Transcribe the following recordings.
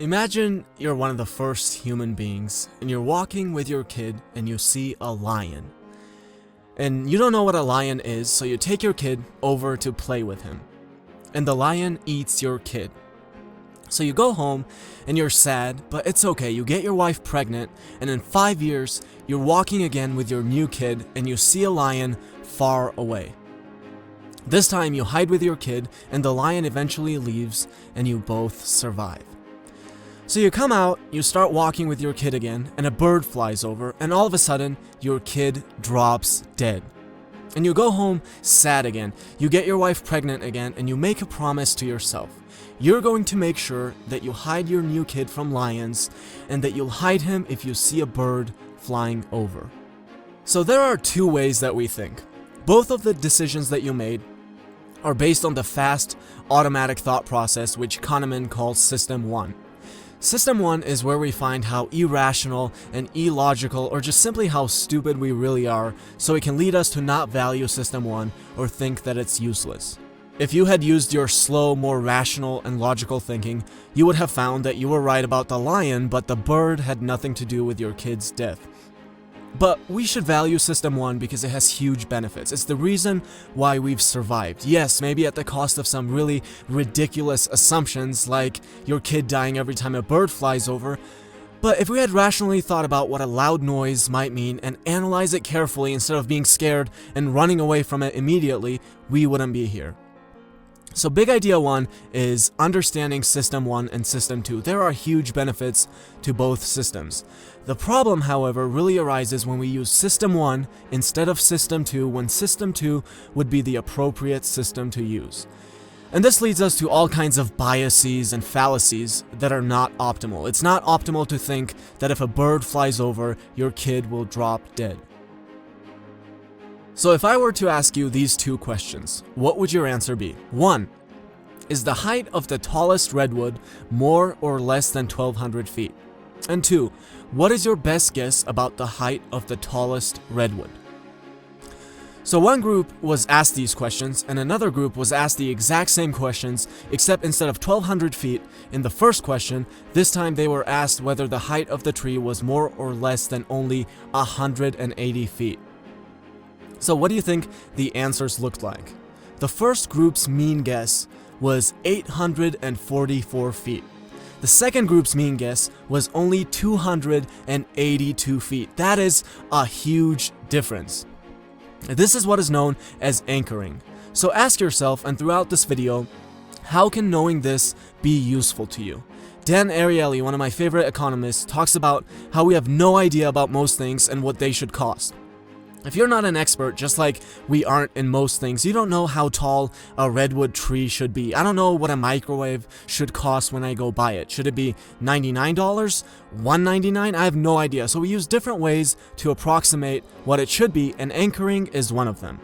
Imagine you're one of the first human beings, and you're walking with your kid and you see a lion. And you don't know what a lion is, so you take your kid over to play with him. And the lion eats your kid. So you go home and you're sad, but it's okay, you get your wife pregnant, and in 5 years, you're walking again with your new kid and you see a lion far away. This time you hide with your kid and the lion eventually leaves and you both survive. So you come out, you start walking with your kid again, and a bird flies over, and all of a sudden, your kid drops dead. And you go home sad again, you get your wife pregnant again, and you make a promise to yourself. You're going to make sure that you hide your new kid from lions, and that you'll hide him if you see a bird flying over. So there are two ways that we think. Both of the decisions that you made are based on the fast, automatic thought process, which Kahneman calls System 1. System 1 is where we find how irrational and illogical or just simply how stupid we really are, so it can lead us to not value System 1 or think that it's useless. If you had used your slow, more rational and logical thinking, you would have found that you were right about the lion, but the bird had nothing to do with your kid's death. But we should value System 1 because it has huge benefits. It's the reason why we've survived. Yes, maybe at the cost of some really ridiculous assumptions like your kid dying every time a bird flies over, but if we had rationally thought about what a loud noise might mean and analyze it carefully instead of being scared and running away from it immediately, we wouldn't be here. So big idea 1 is understanding System 1 and System 2. There are huge benefits to both systems. The problem, however, really arises when we use System 1 instead of System 2, when System 2 would be the appropriate system to use. And this leads us to all kinds of biases and fallacies that are not optimal. It's not optimal to think that if a bird flies over, your kid will drop dead. So if I were to ask you these two questions, what would your answer be? 1. Is the height of the tallest redwood more or less than 1,200 feet? And 2. What is your best guess about the height of the tallest redwood? So one group was asked these questions, and another group was asked the exact same questions, except instead of 1,200 feet in the first question, this time they were asked whether the height of the tree was more or less than only 180 feet. So what do you think the answers looked like? The first group's mean guess was 844 feet. The second group's mean guess was only 282 feet. That is a huge difference. This is what is known as anchoring. So ask yourself, and throughout this video, how can knowing this be useful to you? Dan Ariely, one of my favorite economists, talks about how we have no idea about most things and what they should cost. If you're not an expert, just like we aren't in most things, you don't know how tall a redwood tree should be. I don't know what a microwave should cost when I go buy it. Should it be $99? $199? I have no idea. So we use different ways to approximate what it should be, and anchoring is one of them.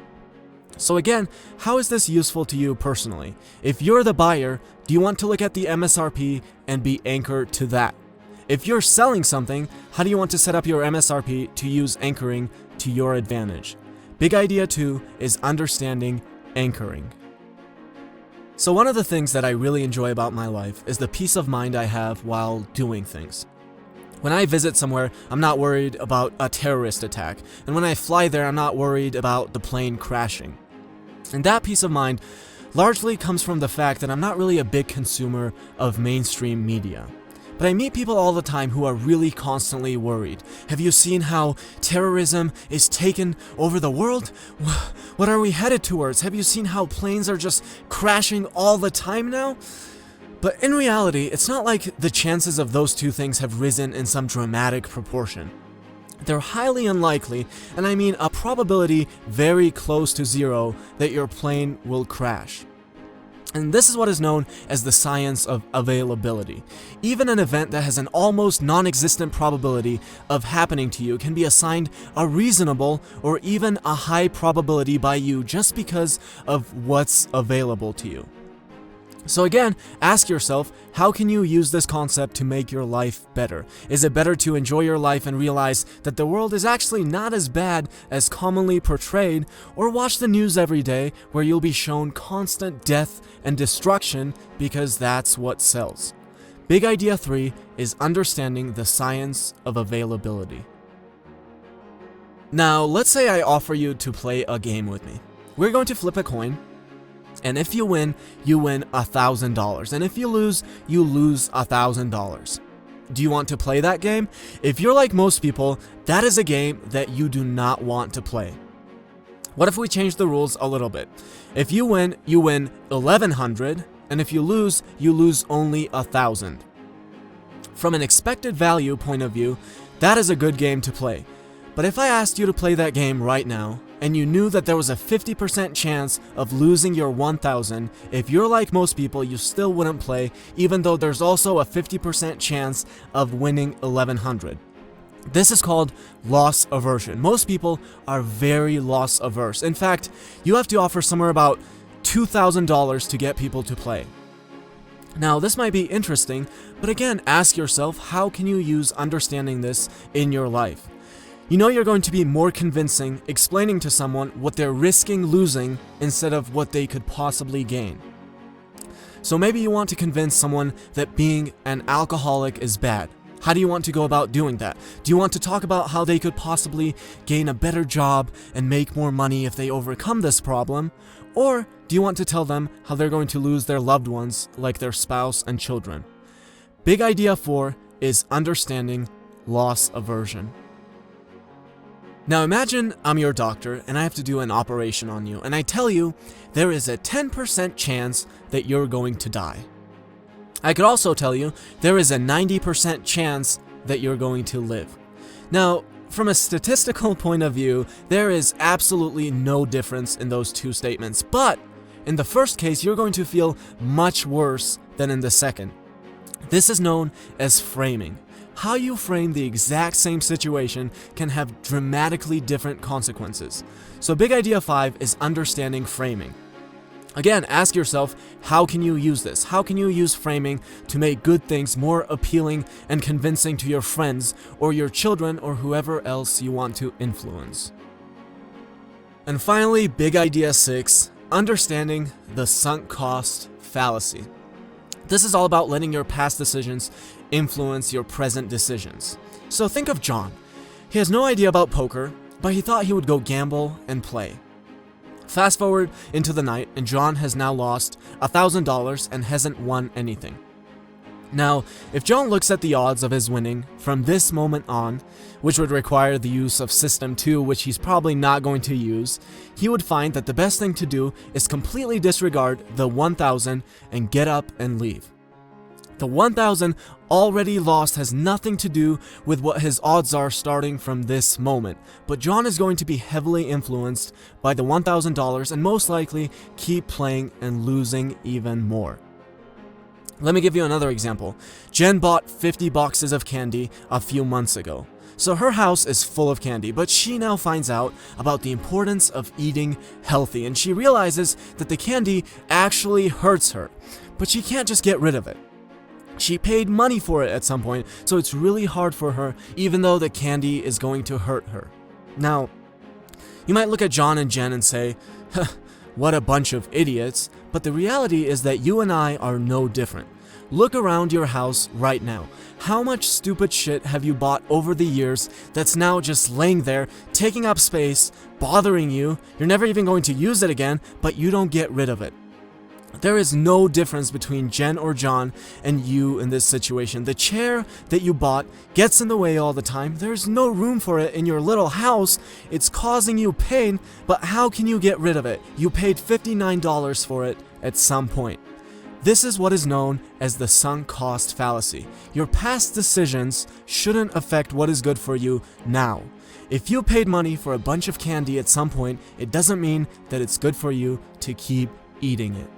So again, how is this useful to you personally? If you're the buyer, do you want to look at the MSRP and be anchored to that? If you're selling something, how do you want to set up your MSRP to use anchoring to your advantage? Big idea 2 is understanding anchoring. So one of the things that I really enjoy about my life is the peace of mind I have while doing things. When I visit somewhere, I'm not worried about a terrorist attack, and when I fly there, I'm not worried about the plane crashing. And that peace of mind largely comes from the fact that I'm not really a big consumer of mainstream media. But I meet people all the time who are really constantly worried. Have you seen how terrorism is taken over the world? What are we headed towards? Have you seen how planes are just crashing all the time now? But in reality, it's not like the chances of those two things have risen in some dramatic proportion. They're highly unlikely, and I mean a probability very close to 0 that your plane will crash. And this is what is known as the science of availability. Even an event that has an almost non-existent probability of happening to you can be assigned a reasonable or even a high probability by you just because of what's available to you. So again, ask yourself, how can you use this concept to make your life better? Is it better to enjoy your life and realize that the world is actually not as bad as commonly portrayed, or watch the news every day where you'll be shown constant death and destruction because that's what sells? Big idea 3 is understanding the science of availability. Now, let's say I offer you to play a game with me. We're going to flip a coin. And if you win $1,000. And if you lose $1,000. Do you want to play that game? If you're like most people, that is a game that you do not want to play. What if we change the rules a little bit? If you win $1,100, and if you lose only $1,000. From an expected value point of view, that is a good game to play. But if I asked you to play that game right now, and you knew that there was a 50% chance of losing your $1,000, if you're like most people, you still wouldn't play, even though there's also a 50% chance of winning $1,100. This is called loss aversion. Most people are very loss averse. In fact, you have to offer somewhere about $2,000 to get people to play. Now, this might be interesting, but again, ask yourself, how can you use understanding this in your life? You know you're going to be more convincing explaining to someone what they're risking losing instead of what they could possibly gain. So maybe you want to convince someone that being an alcoholic is bad. How do you want to go about doing that? Do you want to talk about how they could possibly gain a better job and make more money if they overcome this problem? Or do you want to tell them how they're going to lose their loved ones, like their spouse and children? Big idea 4 is understanding loss aversion. Now imagine I'm your doctor and I have to do an operation on you, and I tell you there is a 10% chance that you're going to die. I could also tell you there is a 90% chance that you're going to live. Now, from a statistical point of view, there is absolutely no difference in those two statements, but in the first case, you're going to feel much worse than in the second. This is known as framing. How you frame the exact same situation can have dramatically different consequences. So big idea 5 is understanding framing. Again, ask yourself, how can you use this? How can you use framing to make good things more appealing and convincing to your friends or your children or whoever else you want to influence? And finally, big idea 6, understanding the sunk cost fallacy. This is all about letting your past decisions influence your present decisions. So think of John. He has no idea about poker, but he thought he would go gamble and play. Fast forward into the night, and John has now lost $1,000 and hasn't won anything. Now, if John looks at the odds of his winning from this moment on, which would require the use of System 2, which he's probably not going to use, he would find that the best thing to do is completely disregard the $1,000 and get up and leave. The $1,000 already lost has nothing to do with what his odds are starting from this moment, but John is going to be heavily influenced by the $1,000 and most likely keep playing and losing even more. Let me give you another example. Jen bought 50 boxes of candy a few months ago. So her house is full of candy, but she now finds out about the importance of eating healthy, and she realizes that the candy actually hurts her, but she can't just get rid of it. She paid money for it at some point, so it's really hard for her, even though the candy is going to hurt her. Now, you might look at John and Jen and say, what a bunch of idiots, but the reality is that you and I are no different. Look around your house right now. How much stupid shit have you bought over the years that's now just laying there, taking up space, bothering you? You're never even going to use it again, but you don't get rid of it. There is no difference between Jen or John and you in this situation. The chair that you bought gets in the way all the time. There's no room for it in your little house. It's causing you pain, but how can you get rid of it? You paid $59 for it at some point. This is what is known as the sunk cost fallacy. Your past decisions shouldn't affect what is good for you now. If you paid money for a bunch of candy at some point, it doesn't mean that it's good for you to keep eating it.